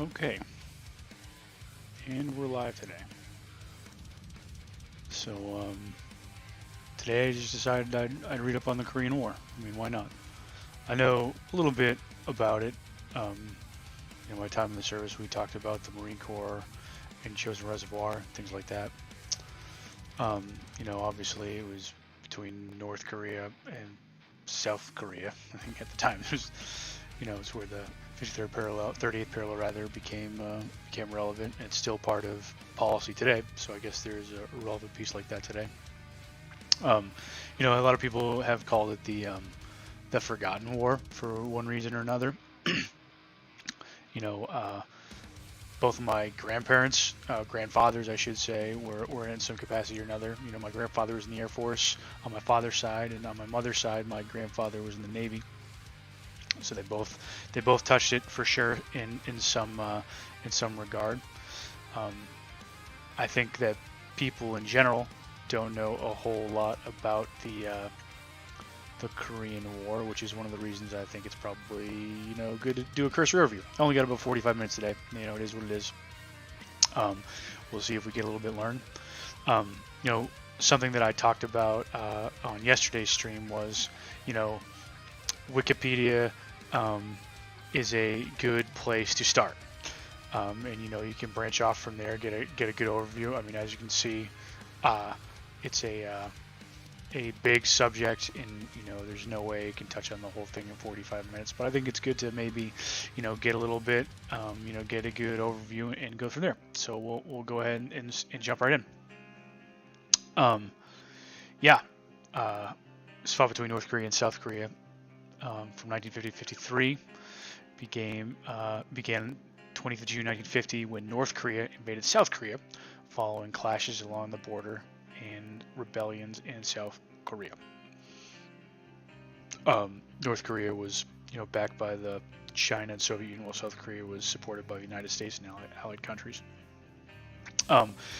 Okay, and we're live today. So today I just decided I'd read up on the Korean War. I mean, why not? I know a little bit about it. My time in the service, we talked about the Marine Corps and Chosin Reservoir, things like that. Obviously it was between North Korea and South Korea. I think at the time it was, it's where the 53rd parallel, 38th parallel rather, became relevant, and it's still part of policy today. So I guess there's a relevant piece like that today. A lot of people have called it the Forgotten War for one reason or another. Both of my grandparents, grandfathers, I should say, were in some capacity or another. My grandfather was in the Air Force on my father's side, and on my mother's side, my grandfather was in the Navy. So they both touched it for sure in some regard. I think that people in general don't know a whole lot about the Korean War, which is one of the reasons I think it's probably good to do a cursory overview. I only got about 45 minutes today. It is what it is. We'll see if we get a little bit learned. Something that I talked about on yesterday's stream was Wikipedia is a good place to start, and you can branch off from there, get a good overview. I mean, as you can see, it's a big subject, and there's no way you can touch on the whole thing in 45 minutes. But I think it's good to maybe get a little bit, get a good overview and go from there. So we'll go ahead and jump right in. It's fought between North Korea and South Korea from 1950 to 53. Began 20th of June 1950 when North Korea invaded South Korea, following clashes along the border and rebellions in South Korea. North Korea was, backed by the China and Soviet Union, while South Korea was supported by the United States and allied countries.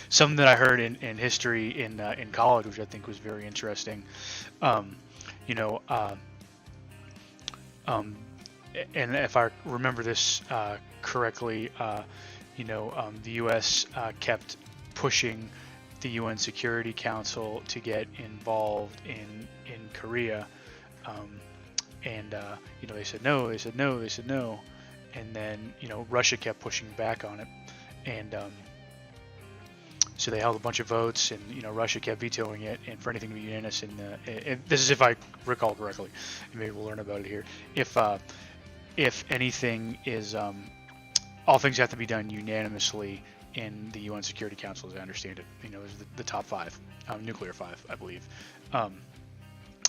Something that I heard in history in college, which I think was very interesting. And if I remember this correctly, the U.S. kept pushing the UN Security Council to get involved in Korea, and they said no, and then Russia kept pushing back on it, and so they held a bunch of votes, and Russia kept vetoing it, and for anything to be unanimous, and this is if I recall correctly, and maybe we'll learn about it here. If anything is, all things have to be done unanimously in the UN Security Council, as I understand it. There's the top five, nuclear five, I believe. Don't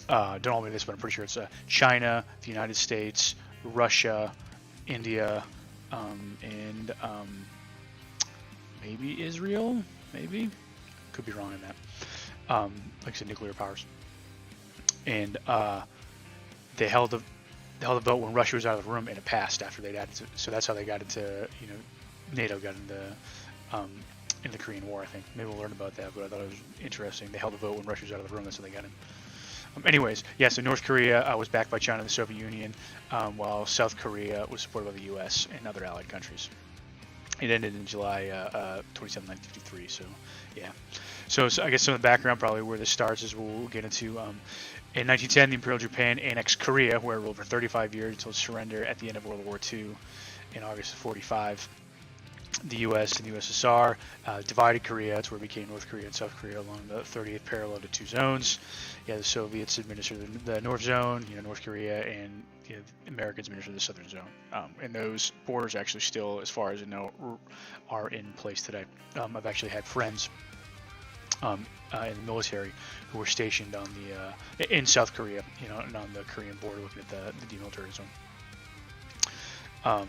hold me to this, but I'm pretty sure it's China, the United States, Russia, India, and maybe Israel. Maybe, could be wrong on that. Like I said, nuclear powers, and they held the vote when Russia was out of the room, and it passed after they'd added. So that's how they got into, NATO got into in the Korean War. I think maybe we'll learn about that, but I thought it was interesting. They held a vote when Russia was out of the room. That's how they got in. Anyways, yeah. So North Korea was backed by China and the Soviet Union, while South Korea was supported by the U.S. and other allied countries. It ended in July 27, 1953. So, yeah. So I guess some of the background, probably where this starts, is we'll get into. In 1910, the Imperial Japan annexed Korea, where it ruled for 35 years until its surrender at the end of World War II in August of 45. The U.S. and the USSR divided Korea. That's where it became North Korea and South Korea along the 38th parallel to two zones. The Soviets administered the North Zone, North Korea, and the Americans administered the Southern Zone. And those borders actually still, as far as I know, are in place today. I've actually had friends in the military who were stationed on in South Korea, and on the Korean border, looking at the demilitarized zone.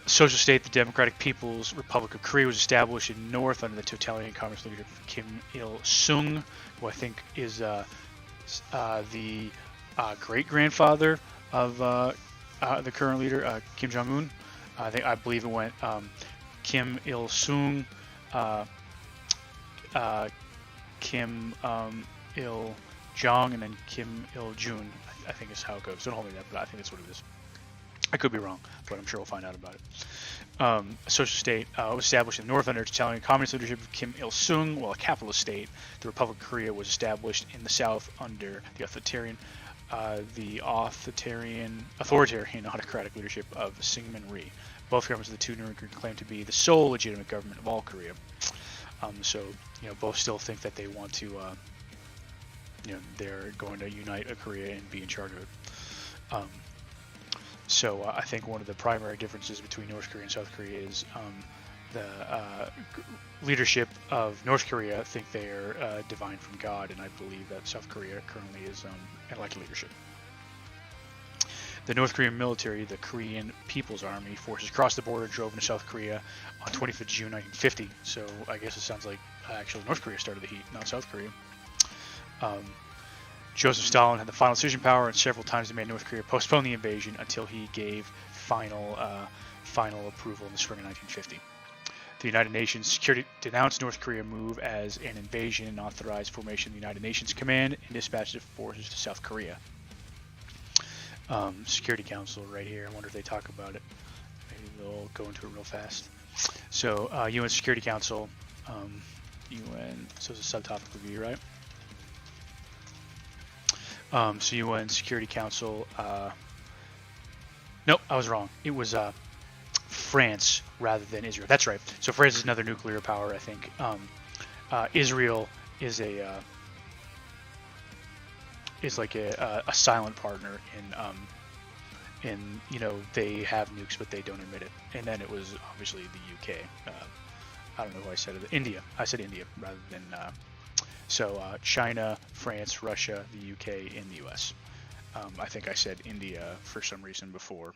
Social state, the Democratic People's Republic of Korea was established in North under the totalitarian communist leadership of Kim Il-sung, who I think is the great grandfather of the current leader, Kim Jong Un. I believe it went Kim Il Sung, uh, uh, Kim Il Jong, and then Kim Il Jun. I think is how it goes. Don't hold me to that, but I think that's what it is. I could be wrong, but I'm sure we'll find out about it. A social state was established in the north under Italian communist leadership of Kim Il Sung, while a capitalist state, the Republic of Korea, was established in the south under the authoritarian autocratic leadership of Syngman Rhee. Both governments of the two Korea claim to be the sole legitimate government of all Korea. So both still think that they want to, they're going to unite a Korea and be in charge of it. So I think one of the primary differences between North Korea and South Korea is the leadership of North Korea think they are divine from God, and I believe that South Korea currently is elected leadership. The North Korean military, the Korean People's Army forces crossed the border, drove into South Korea on 25th June 1950. So I guess it sounds like actually North Korea started the heat, not South Korea. Joseph Stalin had the final decision power, and several times demanded North Korea postpone the invasion until he gave final approval in the spring of 1950. The United Nations Security denounced North Korea's move as an invasion and authorized formation of the United Nations Command and dispatched forces to South Korea. Security Council right here. I wonder if they talk about it. Maybe they'll go into it real fast. So UN Security Council, UN. So it's a subtopic review, right? So UN Security Council. Nope, I was wrong. It was France rather than Israel. That's right. So France is another nuclear power, I think. Israel is like a silent partner in they have nukes but they don't admit it. And then it was obviously the UK. I don't know who I said it. India. I said India rather than. So China, France, Russia, the UK, and the US. I think I said India for some reason before.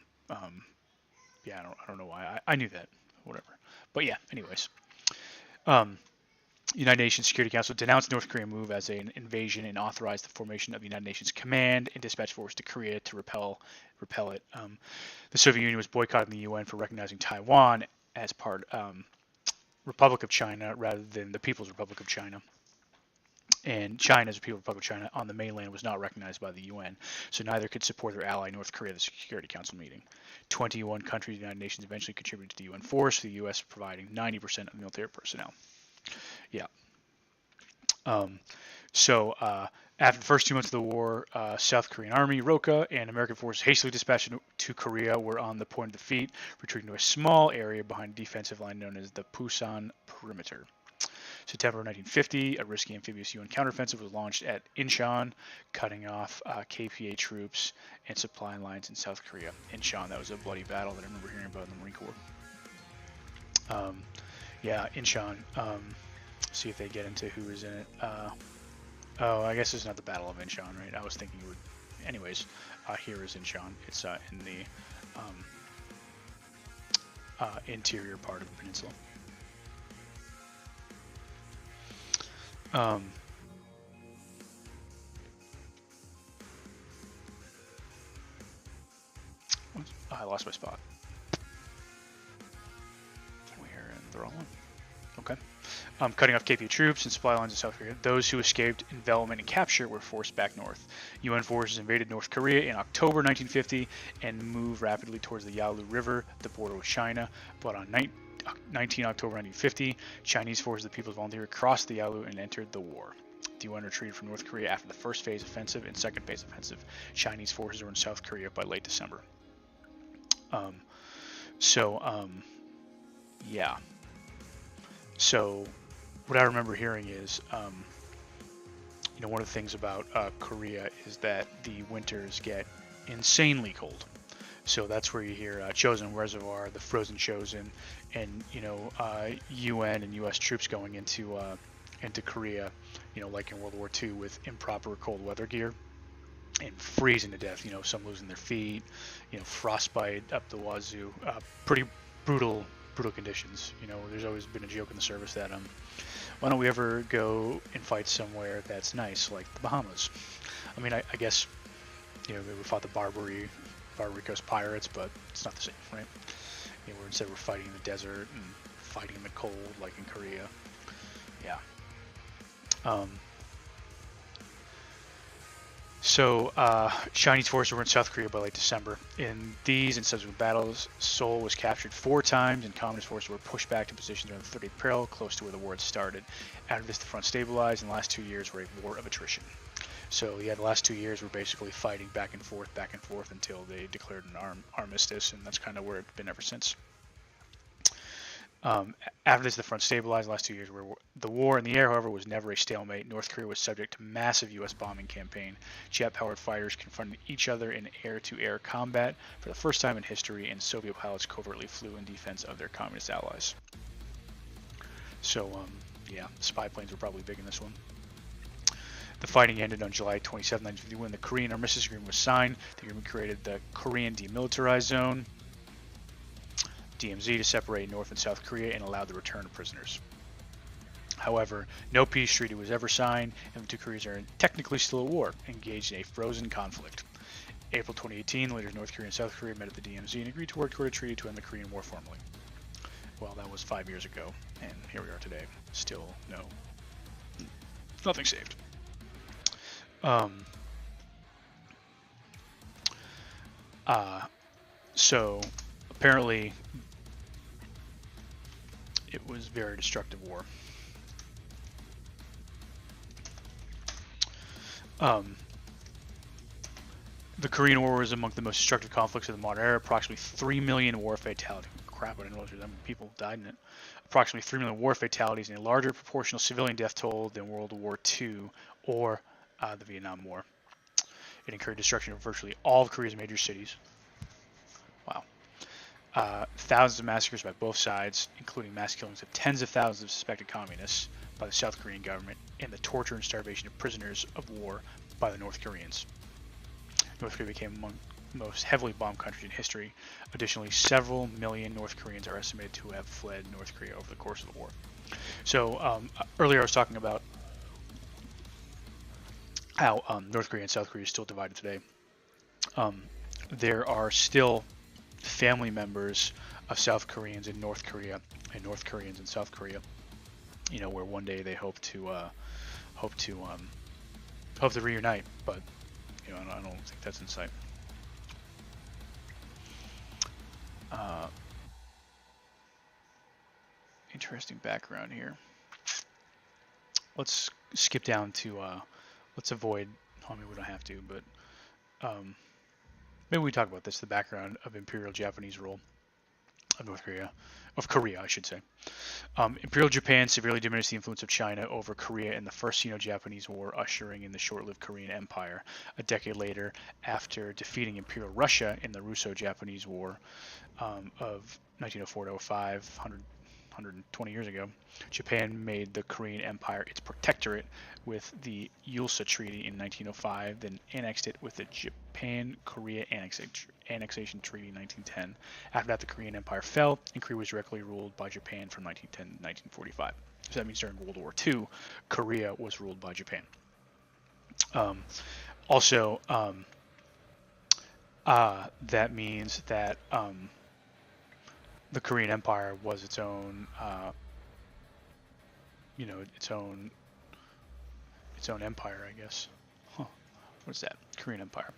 Yeah, I don't know why. I knew that. Whatever. But yeah, anyways. United Nations Security Council denounced North Korean move as an invasion and authorized the formation of the United Nations Command and dispatched forces to Korea to repel it. The Soviet Union was boycotting the UN for recognizing Taiwan as part Republic of China rather than the People's Republic of China. And China, as a People's Republic of China, on the mainland was not recognized by the UN, so neither could support their ally North Korea at the Security Council meeting. 21 countries of the United Nations eventually contributed to the UN force, the U.S. providing 90% of the military personnel. Yeah. So after the first 2 months of the war, South Korean Army, ROKA, and American forces hastily dispatched to Korea were on the point of defeat, retreating to a small area behind a defensive line known as the Pusan Perimeter. September 1950, a risky amphibious UN counteroffensive was launched at Incheon, cutting off KPA troops and supply lines in South Korea. Incheon, that was a bloody battle that I remember hearing about in the Marine Corps. Yeah, Incheon. See if they get into who is in it. Oh, I guess it's not the Battle of Incheon, right? I was thinking it would. Anyways, here is Incheon. It's in the interior part of the peninsula. I lost my spot. We're in the wrong one. Okay. Cutting off KPA troops and supply lines in South Korea. Those who escaped envelopment and capture were forced back north. UN forces invaded North Korea in October 1950 and moved rapidly towards the Yalu River, the border with China. But on 19 October 1950, Chinese forces of the People's Volunteer crossed the Yalu and entered the war. The UN retreated from North Korea after the first phase offensive and second phase offensive. Chinese forces were in South Korea by late December. Yeah. So what I remember hearing is, one of the things about Korea is that the winters get insanely cold. So that's where you hear Chosin Reservoir, the Frozen Chosin, and UN and U.S. troops going into Korea, like in World War II with improper cold weather gear and freezing to death. Some losing their feet, frostbite up the wazoo. Pretty brutal conditions. There's always been a joke in the service that why don't we ever go and fight somewhere that's nice, like the Bahamas? I mean, I guess, you know, we fought the Barbary Coast pirates, but it's not the same, right? You know, instead we're fighting in the desert and fighting in the cold, like in Korea. Yeah. Chinese forces were in South Korea by late December. In these and subsequent battles, Seoul was captured 4 times, and Communist forces were pushed back to positions around the 30th parallel, close to where the war had started. After this, the front stabilized, and the last 2 years were a war of attrition. So, yeah, the last 2 years were basically fighting back and forth until they declared an armistice, and that's kind of where it's been ever since. After this, the front stabilized. The last 2 years were the war in the air, however, was never a stalemate. North Korea was subject to massive U.S. bombing campaign. Jet-powered fighters confronted each other in air-to-air combat for the first time in history, and Soviet pilots covertly flew in defense of their communist allies. So, yeah, spy planes were probably big in this one. The fighting ended on July 27, 1951. The Korean Armistice Agreement was signed. The agreement created the Korean Demilitarized Zone, DMZ, to separate North and South Korea and allowed the return of prisoners. However, no peace treaty was ever signed, and the two Koreas are technically still at war, engaged in a frozen conflict. April 2018, leaders of North Korea and South Korea met at the DMZ and agreed to work toward a treaty to end the Korean War formally. Well, that was 5 years ago, and here we are today. Still nothing saved. So apparently it was very destructive war. The Korean War was among the most destructive conflicts of the modern era. Approximately 3 million war fatalities. Crap, I didn't realize that many people died in it. Approximately 3 million war fatalities and a larger proportional civilian death toll than World War II or the Vietnam War. It incurred destruction of virtually all of Korea's major cities. Wow. Thousands of massacres by both sides, including mass killings of tens of thousands of suspected communists by the South Korean government, and the torture and starvation of prisoners of war by the North Koreans. North Korea became among the most heavily bombed countries in history. Additionally, several million North Koreans are estimated to have fled North Korea over the course of the war. So earlier I was talking about how North Korea and South Korea is still divided today. There are still family members of South Koreans in North Korea and North Koreans in South Korea. You know, where one day they hope to reunite, but you know, I don't think that's in sight. Interesting background here. Let's skip down to let's avoid. I mean, we don't have to, but maybe we talk about this: the background of Imperial Japanese rule of North Korea, of Korea, I should say. Imperial Japan severely diminished the influence of China over Korea in the First Sino-Japanese War, ushering in the short-lived Korean Empire. A decade later, after defeating Imperial Russia in the Russo-Japanese War of 1904-05, 120 years ago, Japan made the Korean Empire its protectorate with the Ulsa Treaty in 1905, then annexed it with the Japan-Korea Annexation Treaty in 1910. After that, the Korean Empire fell, and Korea was directly ruled by Japan from 1910 to 1945. So that means during World War II, Korea was ruled by Japan. That means that the Korean Empire was its own, its own empire, I guess. What's that? Korean Empire.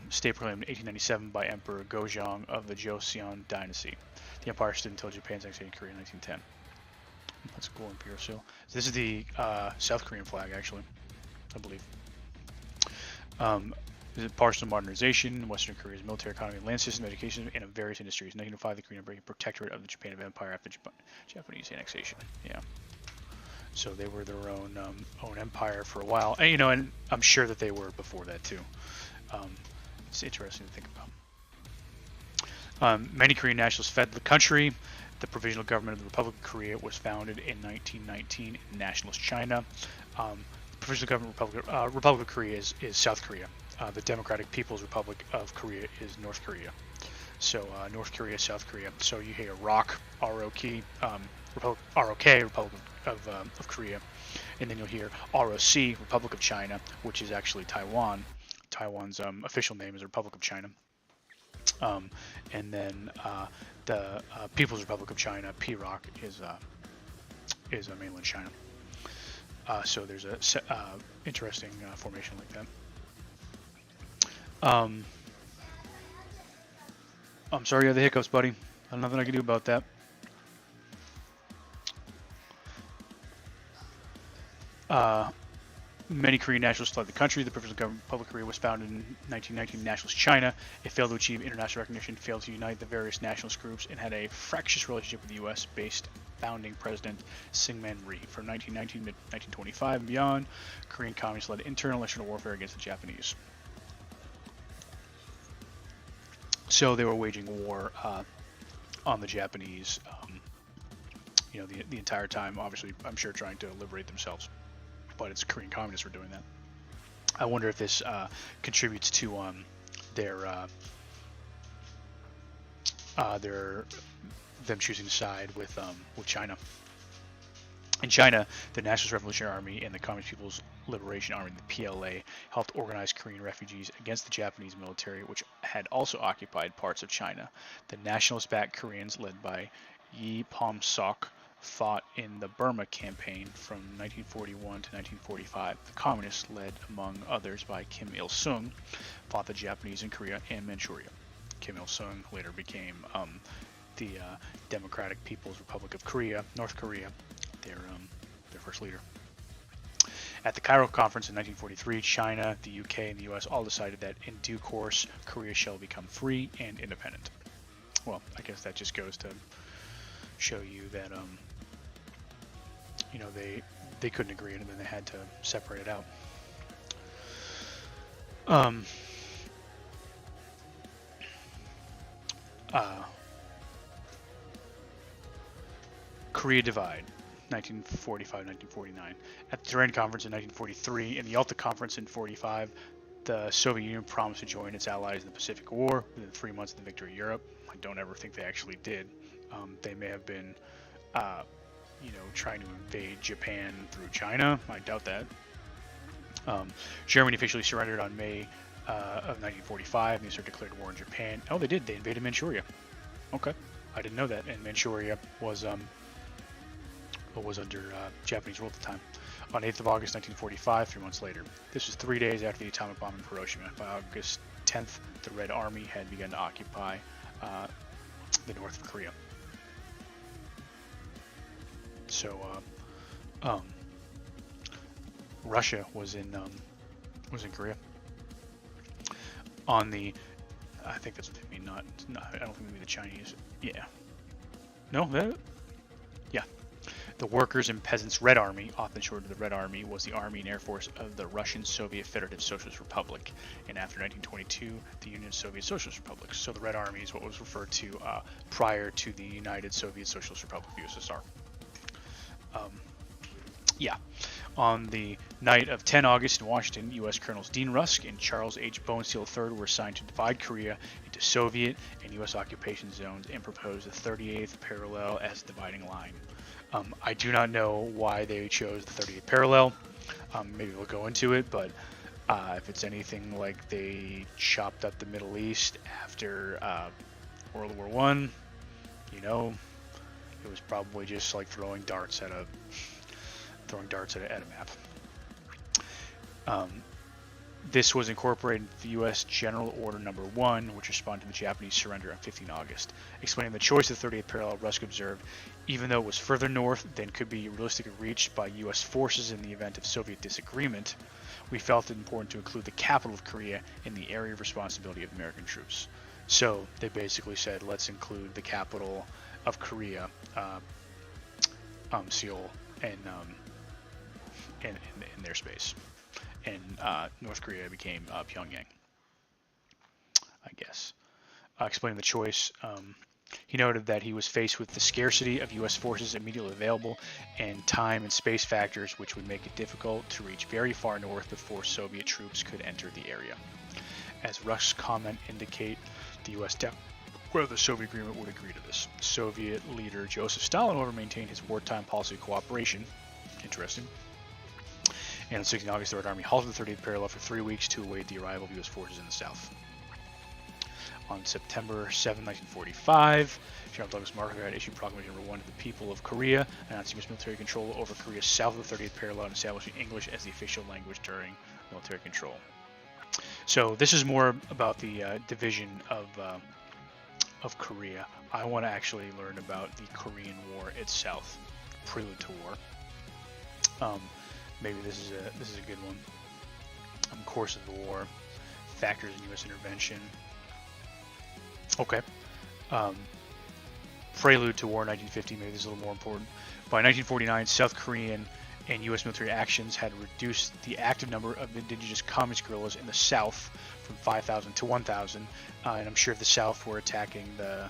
State proclaimed in 1897 by Emperor Gojong of the Joseon dynasty. The empire stood until Japan's annexation of Korea in 1910. That's a cool imperial seal. So this is the South Korean flag, actually, I believe. This is partial modernization, Western Korea's military economy, land system, education, and of various industries. In 1905, the Korean became protectorate of the Japan Empire after Japanese annexation. Yeah. So they were their own empire for a while, and you know, and I'm sure that they were before that too. It's interesting to think about. Many Korean nationalists fled the country. The Provisional Government of the Republic of Korea was founded in 1919 in Nationalist China. The Provisional Government Republic of Korea is South Korea. The Democratic People's Republic of Korea is North Korea. So North Korea, South Korea. So you hear ROK, ROK, Republic of Korea, and then you'll hear ROC, Republic of China, which is actually Taiwan. Taiwan's official name is Republic of China. And then the People's Republic of China, PROC, is mainland China. So there's a interesting formation like that. I'm sorry you had the hiccups, buddy. Nothing I can do about that. Many Korean nationalists fled the country. The Provisional Government of Republic of Korea was founded in 1919 Nationalist China. It failed to achieve international recognition, failed to unite the various nationalist groups, and had a fractious relationship with the U.S.-based founding president Syngman Rhee. From 1919 to 1925 and beyond, Korean communists led internal and external warfare against the Japanese. So they were waging war on the Japanese, the entire time. Obviously, I'm sure trying to liberate themselves. But it's Korean communists were doing that. I wonder if this contributes to them choosing to side with China. In China, the Nationalist Revolutionary Army and the Communist People's Liberation Army, the PLA, helped organize Korean refugees against the Japanese military, which had also occupied parts of China. The nationalist-backed Koreans, led by Yi Pom-sok, fought in the Burma campaign from 1941 to 1945. The communists, led among others by Kim Il-sung, fought the Japanese in Korea and Manchuria. Kim Il-sung later became the Democratic People's Republic of Korea, North Korea, their first leader. At the Cairo Conference in 1943, China, the UK, and the US all decided that in due course, Korea shall become free and independent. Well, I guess that just goes to show you that they couldn't agree, and then they had to separate it out. Korea Divide, 1945-1949. At the Tehran Conference in 1943 and the Yalta Conference in 1945, the Soviet Union promised to join its allies in the Pacific War within 3 months of the victory of Europe. I don't ever think they actually did. They may have been, trying to invade Japan through China. I doubt that. Germany officially surrendered on May of 1945, and they declared war on Japan. Oh, they did. They invaded Manchuria. Okay, I didn't know that. And Manchuria was under Japanese rule at the time. On 8th of August 1945, 3 months later. This was 3 days after the atomic bomb in Hiroshima. By August 10th, the Red Army had begun to occupy the north of Korea. So Russia was in Korea. On the, I think that's what they mean. Not I don't think they mean the Chinese. Yeah. No. Yeah. The Workers' and Peasants' Red Army, often shortened to the Red Army, was the army and air force of the Russian Soviet Federative Socialist Republic, and after 1922, the Union of Soviet Socialist Republics. So the Red Army is what was referred to prior to the United Soviet Socialist Republic of USSR. On the night of 10 August in Washington, U.S. Colonels Dean Rusk and Charles H. Bonesteel III were assigned to divide Korea into Soviet and U.S. occupation zones and propose the 38th parallel as the dividing line. I do not know why they chose the 38th parallel. Maybe we'll go into it, but if it's anything like they chopped up the Middle East after World War I, it was probably just like throwing darts at a map. This was incorporated into the U.S. General Order No. 1, which responded to the Japanese surrender on 15 August. Explaining the choice of the 38th parallel, Rusk observed, even though it was further north than could be realistically reached by U.S. forces in the event of Soviet disagreement, we felt it important to include the capital of Korea in the area of responsibility of American troops. So they basically said, let's include the capital of Korea, Seoul, in their space. And North Korea became Pyongyang, I guess. Explaining the choice, he noted that he was faced with the scarcity of U.S. forces immediately available and time and space factors which would make it difficult to reach very far north before Soviet troops could enter the area. As Rusk's comment indicate, the U.S. whether the Soviet agreement would agree to this. Soviet leader Joseph Stalin, however, maintained his wartime policy of cooperation. Interesting. And on 16 August, the Red Army halted the 38th parallel for 3 weeks to await the arrival of U.S. forces in the south. On September 7, 1945, General Douglas MacArthur issued Proclamation No. 1 to the people of Korea, announcing U.S. military control over Korea south of the 38th parallel and establishing English as the official language during military control. So this is more about the division of Korea. I want to actually learn about the Korean War itself, prelude to war. Maybe this is a good one. Course of the war, factors in U.S. intervention. Okay. Prelude to war in 1950, maybe this is a little more important. By 1949, South Korean and U.S. military actions had reduced the active number of indigenous communist guerrillas in the South from 5,000 to 1,000, and I'm sure the South were attacking the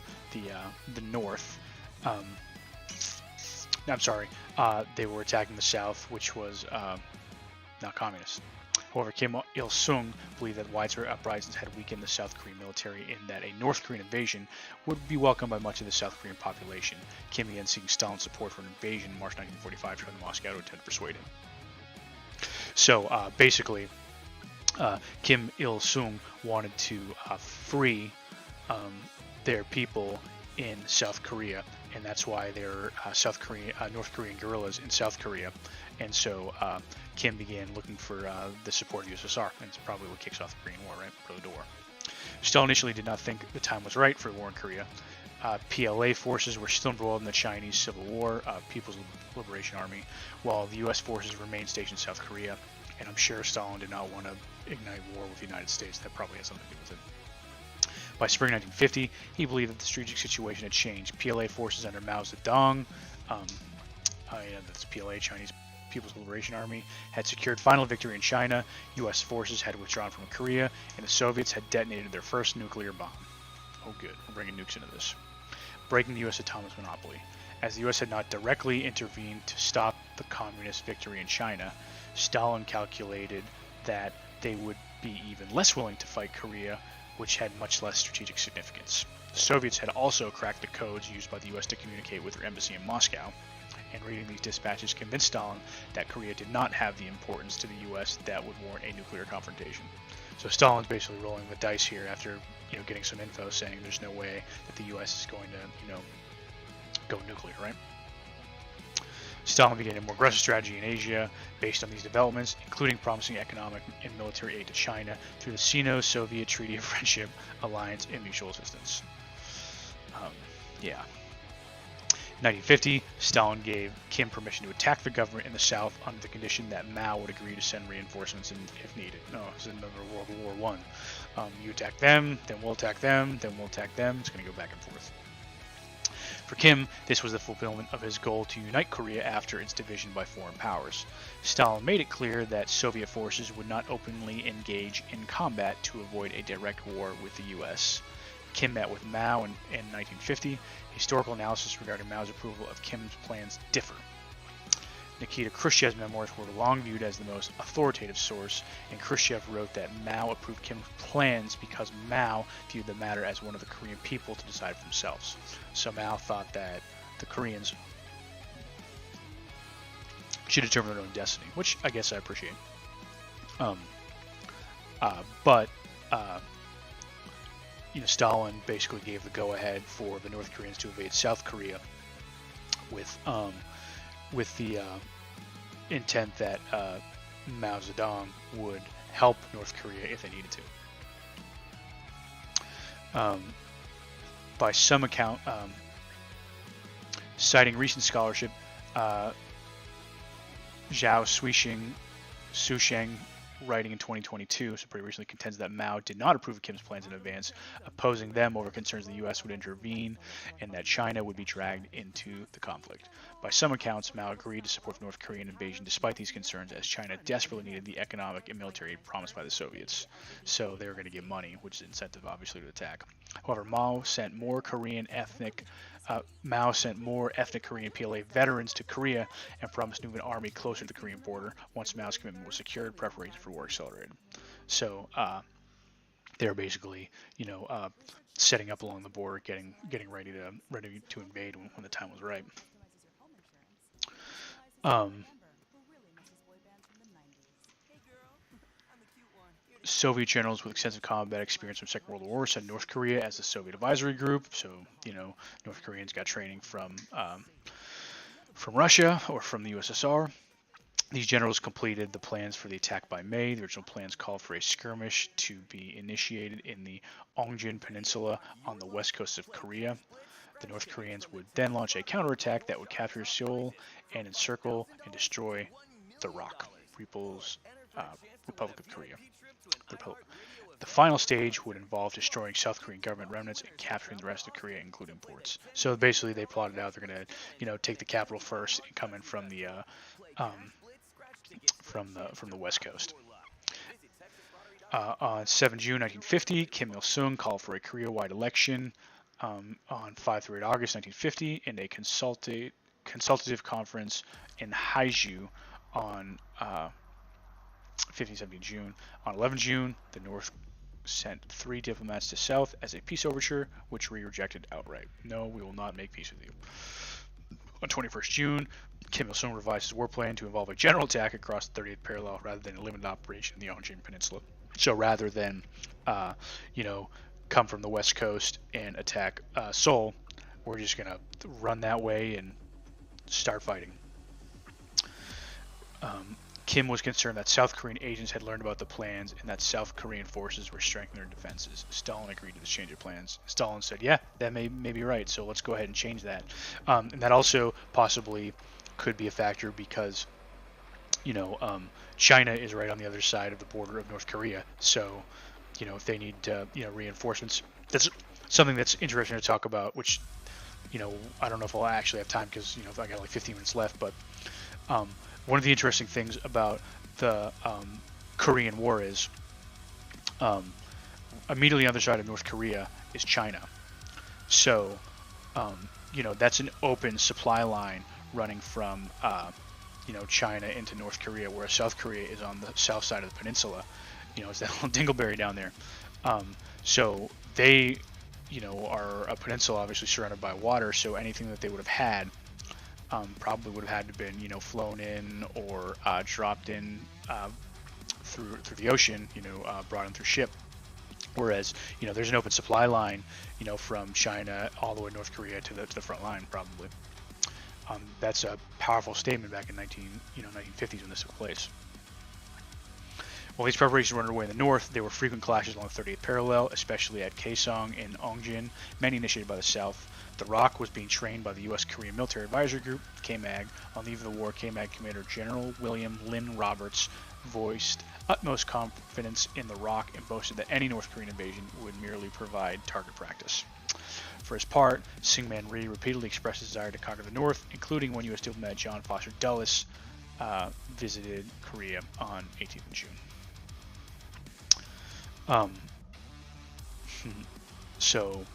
North. I'm sorry, they were attacking the South, which was not communist. However, Kim Il-sung believed that widespread uprisings had weakened the South Korean military and that a North Korean invasion would be welcomed by much of the South Korean population. Kim began seeking Stalin's support for an invasion in March 1945, trying to Moscow to attempt to persuade him. So basically, Kim Il-sung wanted to free their people in South Korea, and that's why there are North Korean guerrillas in South Korea. And so Kim began looking for the support of the USSR, and it's probably what kicks off the Korean War, right? Prelude to war. Stalin initially did not think the time was right for a war in Korea. PLA forces were still involved in the Chinese Civil War, People's Liberation Army, while the U.S. forces remained stationed in South Korea. And I'm sure Stalin did not want to ignite war with the United States. That probably has something to do with it. By spring 1950, he believed that the strategic situation had changed. PLA forces under Mao Zedong, that's PLA, Chinese People's Liberation Army, had secured final victory in China, U.S. forces had withdrawn from Korea, and the Soviets had detonated their first nuclear bomb. Oh good, we're bringing nukes into this. Breaking the U.S. atomic monopoly. As the U.S. had not directly intervened to stop the communist victory in China, Stalin calculated that they would be even less willing to fight Korea, which had much less strategic significance. The Soviets had also cracked the codes used by the U.S. to communicate with their embassy in Moscow, and reading these dispatches convinced Stalin that Korea did not have the importance to the U.S. that would warrant a nuclear confrontation. So Stalin's basically rolling the dice here after getting some info saying there's no way that the U.S. is going to go nuclear, right? Stalin began a more aggressive strategy in Asia based on these developments, including promising economic and military aid to China through the Sino-Soviet Treaty of Friendship, Alliance, and Mutual Assistance. In 1950, Stalin gave Kim permission to attack the government in the South under the condition that Mao would agree to send reinforcements if needed. No, it's another World War I. You attack them, then we'll attack them, then we'll attack them. It's going to go back and forth. For Kim, this was the fulfillment of his goal to unite Korea after its division by foreign powers. Stalin made it clear that Soviet forces would not openly engage in combat to avoid a direct war with the U.S. Kim met with Mao in 1950. Historical analysis regarding Mao's approval of Kim's plans differ. Nikita Khrushchev's memoirs were long viewed as the most authoritative source, and Khrushchev wrote that Mao approved Kim's plans because Mao viewed the matter as one of the Korean people to decide for themselves. So Mao thought that the Koreans should determine their own destiny, which I guess I appreciate. Stalin basically gave the go-ahead for the North Koreans to invade South Korea with the intent that Mao Zedong would help North Korea if they needed to. By some account, citing recent scholarship, Zhao Susheng, writing in 2022, so pretty recently, contends that Mao did not approve of Kim's plans in advance, opposing them over concerns the U.S. would intervene and that China would be dragged into the conflict. By some accounts, Mao agreed to support the North Korean invasion despite these concerns, as China desperately needed the economic and military aid promised by the Soviets. So they were going to get money, which is incentive, obviously, to attack. However, Mao sent more ethnic Korean PLA veterans to Korea and promised to move an army closer to the Korean border once Mao's commitment was secured. Preparation for war accelerated. So they're basically, setting up along the border, getting ready to invade when the time was right. Um, Soviet generals with extensive combat experience from Second World War sent North Korea as the Soviet advisory group. So North Koreans got training from Russia or from the USSR. These generals completed the plans for the attack by May. The original plans called for a skirmish to be initiated in the Ongjin Peninsula on the west coast of Korea. The North Koreans would then launch a counterattack that would capture Seoul and encircle and destroy the ROK, People's Republic of Korea. The final stage would involve destroying South Korean government remnants and capturing the rest of Korea, including ports. So basically, they plotted out they're going to, take the capital first and come in from the west coast. On 7 June 1950, Kim Il-sung called for a Korea-wide election. On 5-8 August 1950, and a consultative conference in Haeju on 15-17 June. On 11 June, the North sent 3 diplomats to South as a peace overture, which we rejected outright. No, we will not make peace with you. On 21st June, Kim Il-sung revised his war plan to involve a general attack across the 30th parallel rather than a limited operation in the Ongjin Peninsula. So rather than, come from the west coast and attack Seoul, we're just going to run that way and start fighting. Kim was concerned that South Korean agents had learned about the plans and that South Korean forces were strengthening their defenses. Stalin agreed to the change of plans. Stalin said, yeah, that may be right, so let's go ahead and change that. And that also possibly could be a factor because, China is right on the other side of the border of North Korea. So, if they need, reinforcements, that's something that's interesting to talk about, which, I don't know if I'll actually have time because, I got like 15 minutes left, but one of the interesting things about the Korean War is immediately on the other side of North Korea is China. So, that's an open supply line running from, China into North Korea, whereas South Korea is on the south side of the peninsula. It's that little dingleberry down there. So they, are a peninsula obviously surrounded by water, so anything that they would have had probably would have had to been, flown in or dropped in through the ocean, brought in through ship. Whereas, there's an open supply line, from China all the way to North Korea to the front line, probably. That's a powerful statement back in 1950s when this took place. While these preparations were underway in the north, there were frequent clashes along the 30th parallel, especially at Kaesong and Ongjin, many initiated by the south. The ROK was being trained by the U.S. Korean Military Advisory Group, KMAG. On the eve of the war, KMAG Commander General William Lynn Roberts voiced utmost confidence in the ROK and boasted that any North Korean invasion would merely provide target practice. For his part, Syngman Rhee repeatedly expressed his desire to conquer the north, including when U.S. diplomat John Foster Dulles visited Korea on 18th of June. So,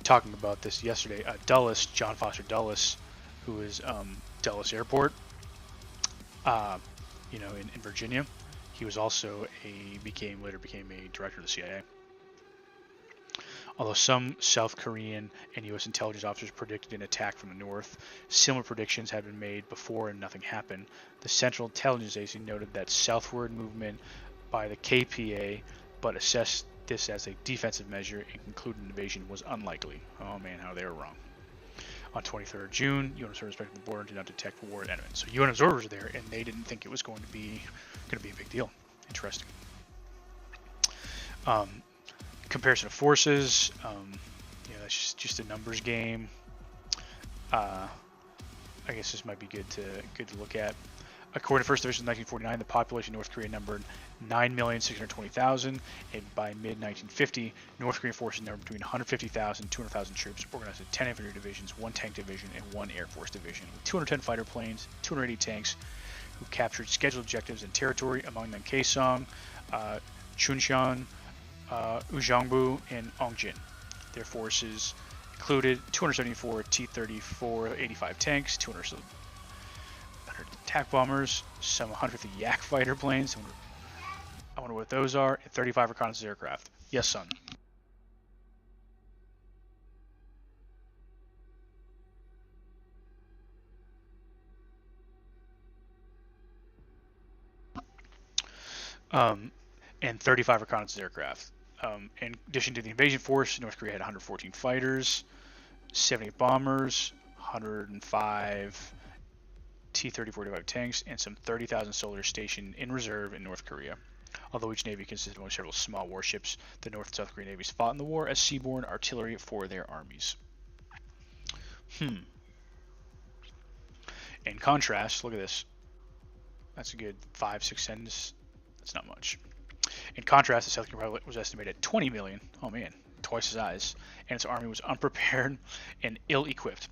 talking about this yesterday, Dulles, John Foster Dulles, who is Dulles Airport, in Virginia. He was also later became a director of the CIA. Although some South Korean and U.S. intelligence officers predicted an attack from the north, similar predictions had been made before and nothing happened. The Central Intelligence Agency noted that southward movement by the KPA, but assessed this as a defensive measure and concluded an invasion was unlikely. Oh man, how they were wrong. On 23rd June, UN observers respecting the border did not detect war at enemies. So UN observers were there, and they didn't think it was going to be a big deal. Interesting. Comparison of forces. That's just a numbers game. I guess this might be good to look at. According to First Division in 1949, the population of North Korea numbered 9,620,000, and by mid-1950, North Korean forces numbered between 150,000 and 200,000 troops, organized into 10 infantry divisions, 1 tank division, and 1 Air Force division, with 210 fighter planes, 280 tanks, who captured scheduled objectives in territory, among them Kaesong, Chuncheon, Ujeongbu, and Ongjin. Their forces included 274 T-34 85 tanks, 200 attack bombers, some 150 Yak fighter planes. I wonder what those are, and 35 reconnaissance aircraft. Yes, son. um, and 35 reconnaissance aircraft. In addition to the invasion force, North Korea had 114 fighters, 70 bombers, 105 T-30-45 tanks, and some 30,000 soldiers stationed in reserve in North Korea. Although each navy consisted of several small warships, the North and South Korean navies fought in the war as seaborne artillery for their armies. In contrast, look at this. That's a good 5-6 sentences. That's not much. In contrast, the South Korean Republic was estimated at 20 million. Oh man, twice the size. And its army was unprepared and ill-equipped.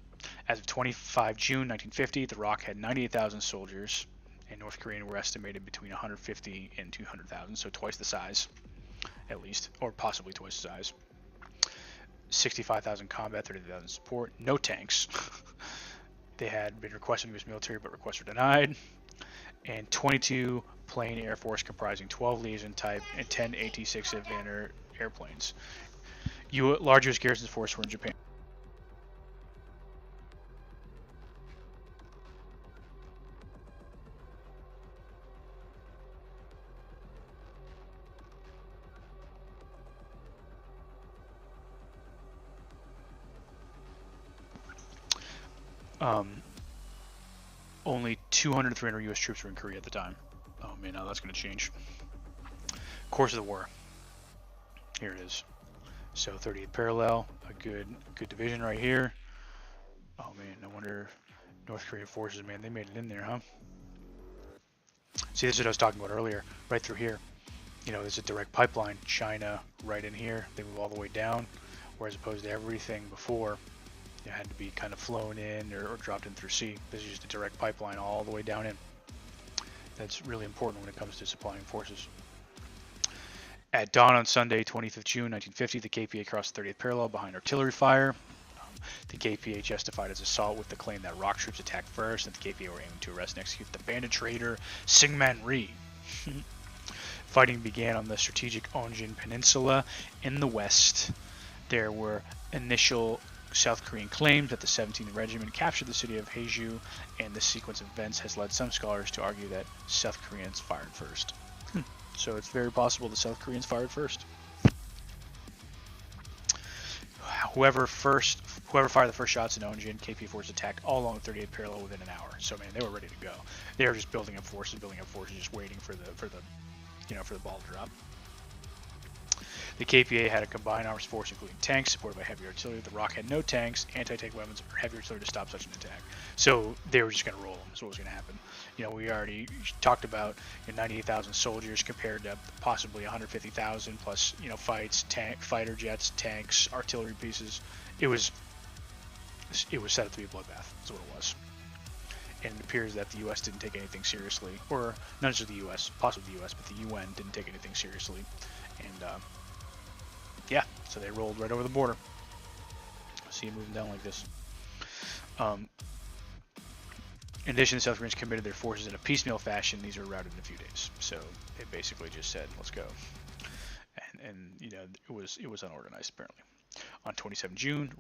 As of 25 June 1950, the ROC had 98,000 soldiers, and North Korean were estimated between 150 and 200,000, so twice the size, at least, or possibly twice the size. 65,000 combat, 30,000 support, no tanks. They had been requested U.S. military, but requests were denied. And 22 plane air force comprising 12 Legion type and 10 AT-6 Advanter airplanes. Large U.S. garrison force were in Japan. Only 200 to 300 U.S. troops were in Korea at the time. Oh man, now that's going to change. Course of the war. Here it is. So 38th parallel, a good division right here. Oh man, I wonder North Korean forces, man, they made it in there, huh? See, this is what I was talking about earlier, right through here. You know, there's a direct pipeline, China right in here. They move all the way down, whereas opposed to everything before, it had to be kind of flown in or dropped in through sea. This is just a direct pipeline all the way down in. That's really important when it comes to supplying forces. At dawn on Sunday, 25th June 1950, the KPA crossed the 30th parallel behind artillery fire. The KPA justified its assault with the claim that ROC troops attacked first, and the KPA were aiming to arrest and execute the bandit traitor Syngman Rhee. Fighting began on the strategic Onjin Peninsula in the west. There were initial South Korean claims that the 17th Regiment captured the city of Haeju, and this sequence of events has led some scholars to argue that South Koreans fired first. So it's very possible the South Koreans fired first. Whoever fired the first shots in Onjin, KP forces attacked all along the 38th parallel within an hour. So man, they were ready to go. They were just building up forces, just waiting for the ball to drop. The KPA had a combined arms force including tanks supported by heavy artillery. The ROC had no tanks, anti-tank weapons, or heavy artillery to stop such an attack. So they were just going to roll them. That's what was going to happen. You know, we already talked about 98,000 soldiers compared to possibly 150,000 plus, fights, fighter jets, tanks, artillery pieces. It was set up to be a bloodbath. That's what it was. And it appears that the U.S. didn't take anything seriously, or not just the U.S., possibly the U.S., but the UN didn't take anything seriously. And yeah, so they rolled right over the border. See it moving down like this. In addition, the South Koreans committed their forces in a piecemeal fashion. These were routed in a few days. So they basically just said, "Let's go," and it was unorganized apparently. On 27 June,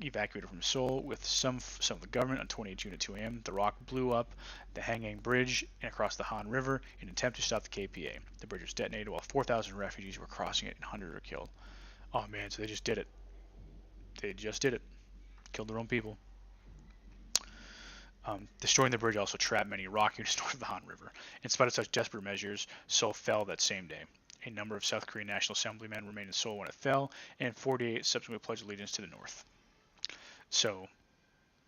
evacuated from Seoul with some of the government. On 28 June at 2 a.m., the ROC blew up the Hangang Bridge and across the Han River in an attempt to stop the KPA. The bridge was detonated while 4,000 refugees were crossing it and hundreds were killed. Oh man, so they just did it. They just did it. Killed their own people. Destroying the bridge also trapped many ROC units north of the Han River. In spite of such desperate measures, Seoul fell that same day. A number of South Korean National Assemblymen remained in Seoul when it fell, and 48 subsequently pledged allegiance to the North. So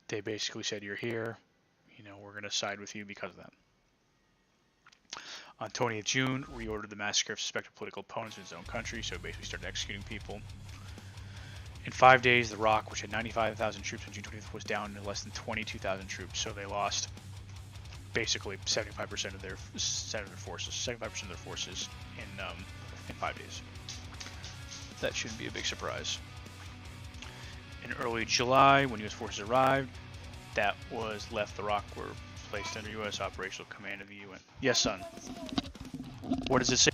they basically said, "You're here, we're going to side with you because of that." On 20th June, reordered the massacre of suspected political opponents in his own country, so basically started executing people. In 5 days, the ROC, which had 95,000 troops on June 20th, was down to less than 22,000 troops, so they lost basically 75% of their forces in 5 days. That shouldn't be a big surprise. In early July, when U.S. forces arrived, the ROC were placed under U.S. operational command of the UN. Yes, son. What does it say?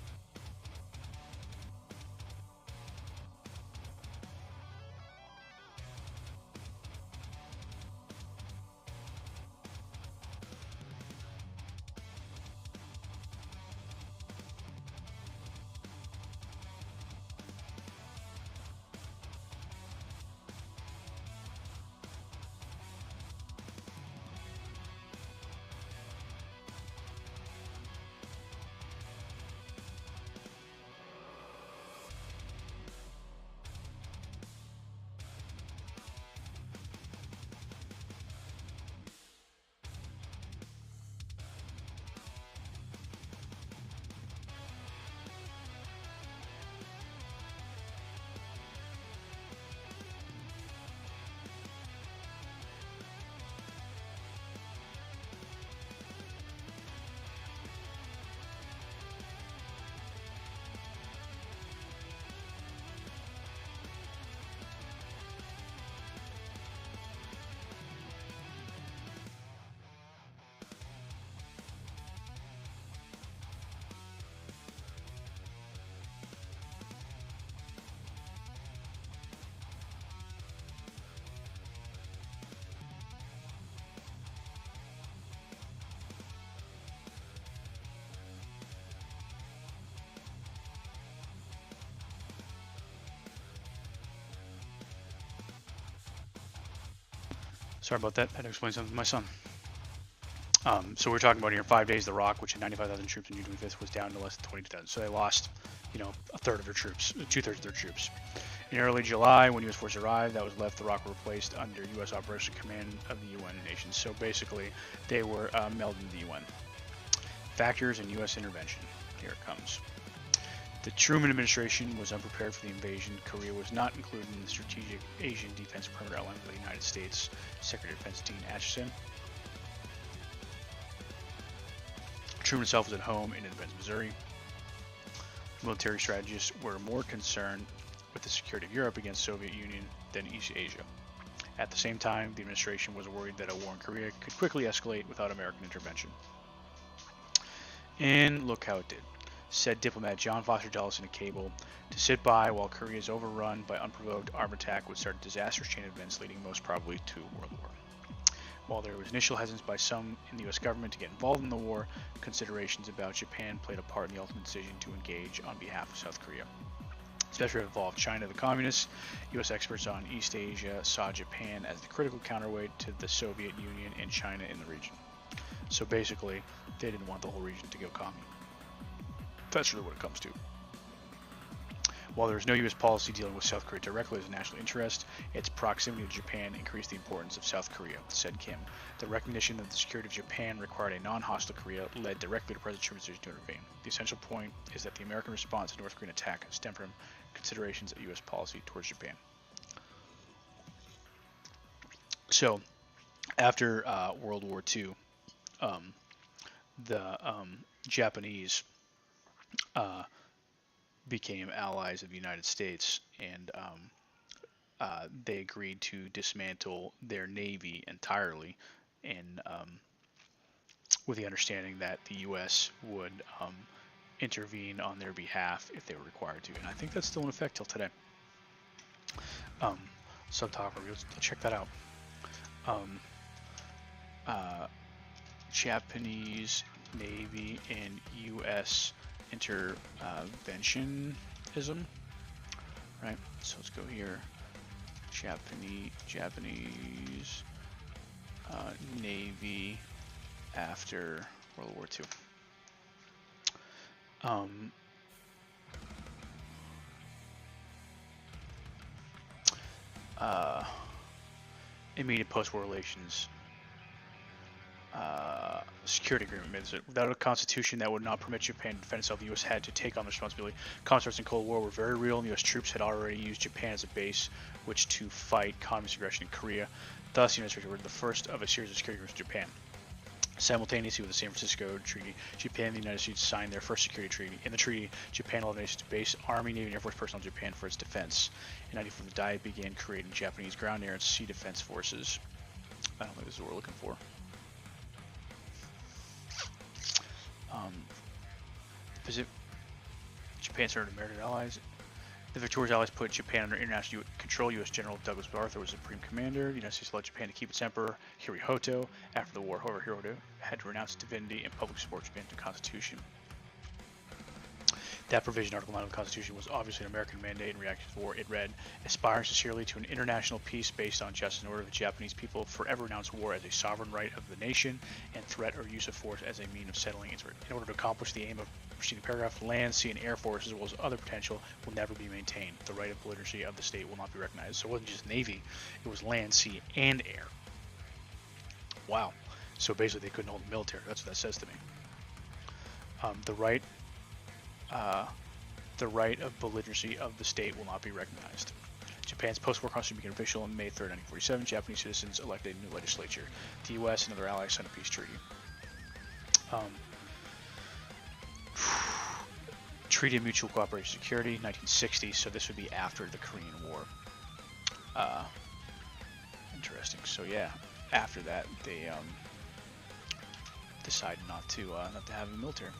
Sorry about that. I had to explain something to my son. So we're talking about here 5 days. The Rock, which had 95,000 troops on June 25th, was down to less than 20,000. So they lost, a third of their troops, 2/3 of their troops. In early July, when U.S. forces arrived, that was left. The Rock were replaced under U.S. Operational Command of the UN nations. So basically, they were melded into the UN. Factors in U.S. intervention. Here it comes. The Truman administration was unprepared for the invasion. Korea was not included in the Strategic Asian Defense Perimeter outlined by the United States Secretary of Defense Dean Acheson. Truman himself was at home in Independence, Missouri. Military strategists were more concerned with the security of Europe against the Soviet Union than East Asia. At the same time, the administration was worried that a war in Korea could quickly escalate without American intervention. And look how it did. Said diplomat John Foster Dulles in a cable, to sit by while Korea is overrun by unprovoked armed attack would start a disastrous chain of events leading most probably to a world war. While there was initial hesitance by some in the U.S. government to get involved in the war, considerations about Japan played a part in the ultimate decision to engage on behalf of South Korea. Especially if it involved China, the communists. U.S. experts on East Asia saw Japan as the critical counterweight to the Soviet Union and China in the region. So basically, they didn't want the whole region to go commie. That's really what it comes to. While there was no U.S. policy dealing with South Korea directly as a national interest, its proximity to Japan increased the importance of South Korea, said Kim. The recognition that the security of Japan required a non-hostile Korea led directly to President Truman's decision to intervene. The essential point is that the American response to North Korean attack stemmed from considerations of U.S. policy towards Japan. So, after World War II, the Japanese became allies of the United States, and they agreed to dismantle their navy entirely, and with the understanding that the U.S. would intervene on their behalf if they were required to. And I think that's still in effect till today. Subtopic reviews, check that out. Japanese Navy and U.S. interventionism, right? So let's go here. Japanese Navy after World War II. Immediate post-war relations. Security agreement made it. Without a constitution that would not permit Japan to defend itself, the U.S. had to take on the responsibility. Conflicts in Cold War were very real, and U.S. troops had already used Japan as a base which to fight communist aggression in Korea. Thus, the United States were the first of a series of security agreements with Japan. Simultaneously with the San Francisco Treaty, Japan and the United States signed their first security treaty. In the treaty, Japan allowed nations to base Army, Navy, and Air Force personnel in Japan for its defense. In 1994, the Diet began creating Japanese ground, air, and sea defense forces. I don't think this is what we're looking for. Japan surrendered to American allies. The victorious allies put Japan under international control. U.S. General Douglas MacArthur was supreme commander. The United States allowed Japan to keep its emperor, Hirohito. After the war, however, Hirohito had to renounce divinity and public support Japan to the Constitution. That provision, Article 9 of the Constitution, was obviously an American mandate in reaction to the war. It read, aspiring sincerely to an international peace based on justice and order, the Japanese people forever renounce war as a sovereign right of the nation and threat or use of force as a means of settling its. In order to accomplish the aim of the preceding paragraph, land, sea, and air forces, as well as other potential, will never be maintained. The right of belligerency of the state will not be recognized. So it wasn't just Navy, it was land, sea, and air. Wow. So basically they couldn't hold the military. That's what that says to me. The right of belligerency of the state will not be recognized. Japan's post-war constitution became official on May 3rd, 1947. Japanese citizens elected a new legislature. The U.S. and other allies signed a peace treaty. Treaty of Mutual Cooperation and Security, 1960. So this would be after the Korean War. Interesting. So yeah, after that they decided not to have a military.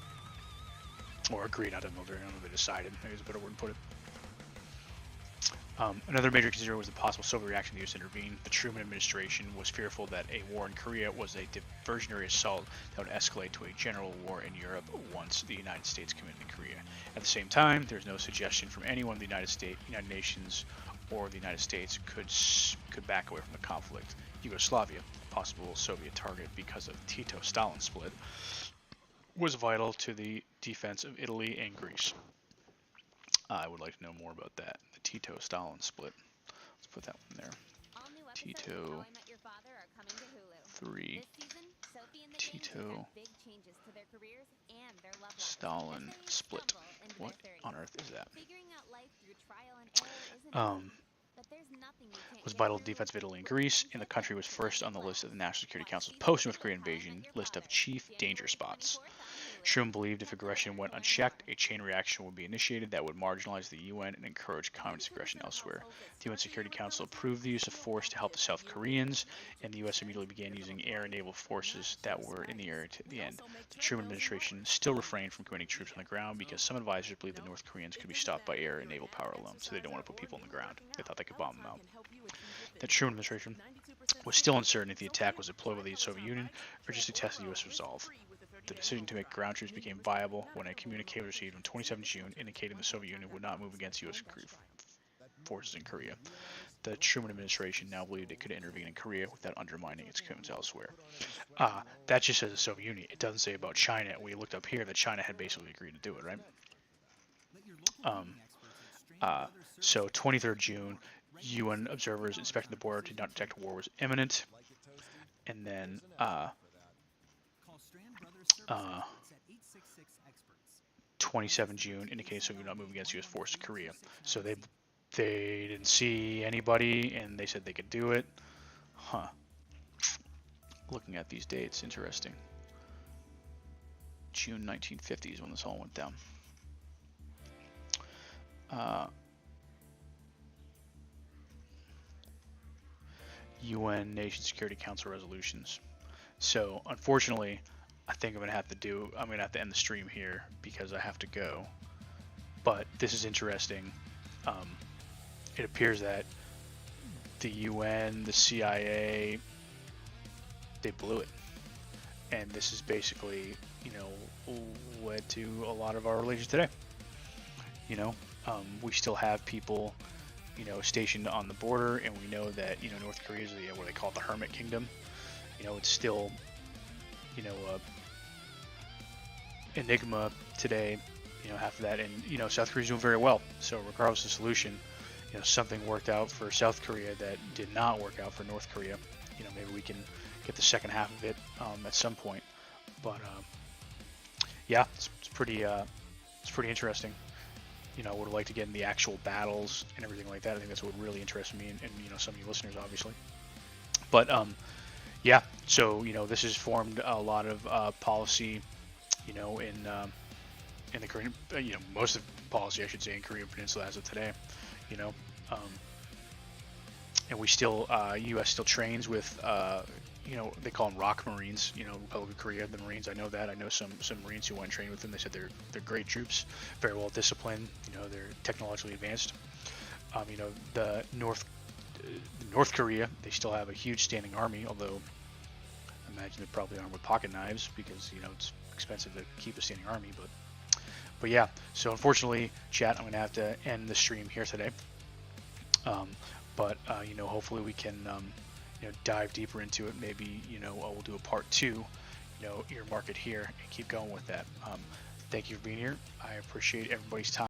Or agreed not to have military. I don't know if they decided. Maybe it's a better word to put it. Another major consideration was the possible Soviet reaction to the U.S. to intervene. The Truman administration was fearful that a war in Korea was a diversionary assault that would escalate to a general war in Europe once the United States committed to Korea. At the same time, there's no suggestion from anyone the United Nations, or the United States could back away from the conflict. Yugoslavia, a possible Soviet target because of Tito-Stalin split, was vital to the defense of Italy and Greece. I would like to know more about that. The Tito-Stalin split. Let's put that one there. Tito 3. Tito Stalin split. What on earth is that? Was vital to the defense of Italy and Greece, and the country was first on the list of the National Security Council's post-North Korean invasion list of chief danger spots. Truman believed if aggression went unchecked, a chain reaction would be initiated that would marginalize the UN and encourage communist aggression elsewhere. The UN Security Council approved the use of force to help the South Koreans, and the U.S. immediately began using air and naval forces that were in the area to the end. The Truman administration still refrained from committing troops on the ground because some advisors believed the North Koreans could be stopped by air and naval power alone, so they didn't want to put people on the ground. They thought they could bomb them out. The Truman administration was still uncertain if the attack was deployed by the Soviet Union or just to test the U.S. resolve. The decision to make ground troops became viable when a communique was received on 27 June indicating the Soviet Union would not move against U.S. forces in Korea. The Truman administration now believed it could intervene in Korea without undermining its commitments elsewhere. That just says the Soviet Union. It doesn't say about China. We looked up here that China had basically agreed to do it, right? So 23rd June, UN observers inspected the border to not detect war was imminent. And then 27 June indicated Soviet would not move against U.S. forces in Korea. So they didn't see anybody, and they said they could do it. Huh. Looking at these dates, interesting. June 1950 is when this all went down. UN Nation Security Council resolutions. So unfortunately, I think I'm gonna have to end the stream here because I have to go. But this is interesting. It appears that the UN, the CIA, they blew it, and this is basically, led to a lot of our relations today. We still have people, stationed on the border, and we know that North Korea is what they call the Hermit Kingdom. It's still, enigma today. Half of that, and South Korea's doing very well. So regardless of the solution, something worked out for South Korea that did not work out for North Korea. Maybe we can get the second half of it at some point. But yeah, it's pretty interesting. I would like to get in the actual battles and everything like that. I think that's what really interests me and some of you listeners, obviously. But yeah, so this has formed a lot of policy, in the Korean, most of the policy, I should say, in Korean Peninsula as of today, and we still, U.S. still trains with, they call them ROK Marines, Republic of Korea, the Marines. I know that. I know some Marines who went and trained with them. They said they're great troops, very well disciplined. They're technologically advanced. The North Korea, they still have a huge standing army, although I imagine they're probably armed with pocket knives because it's expensive to keep a standing army. But yeah, so unfortunately, chat, I'm going to have to end the stream here today. But hopefully we can dive deeper into it. Maybe we'll do a part 2, earmark it here and keep going with that. Thank you for being here. I appreciate everybody's time.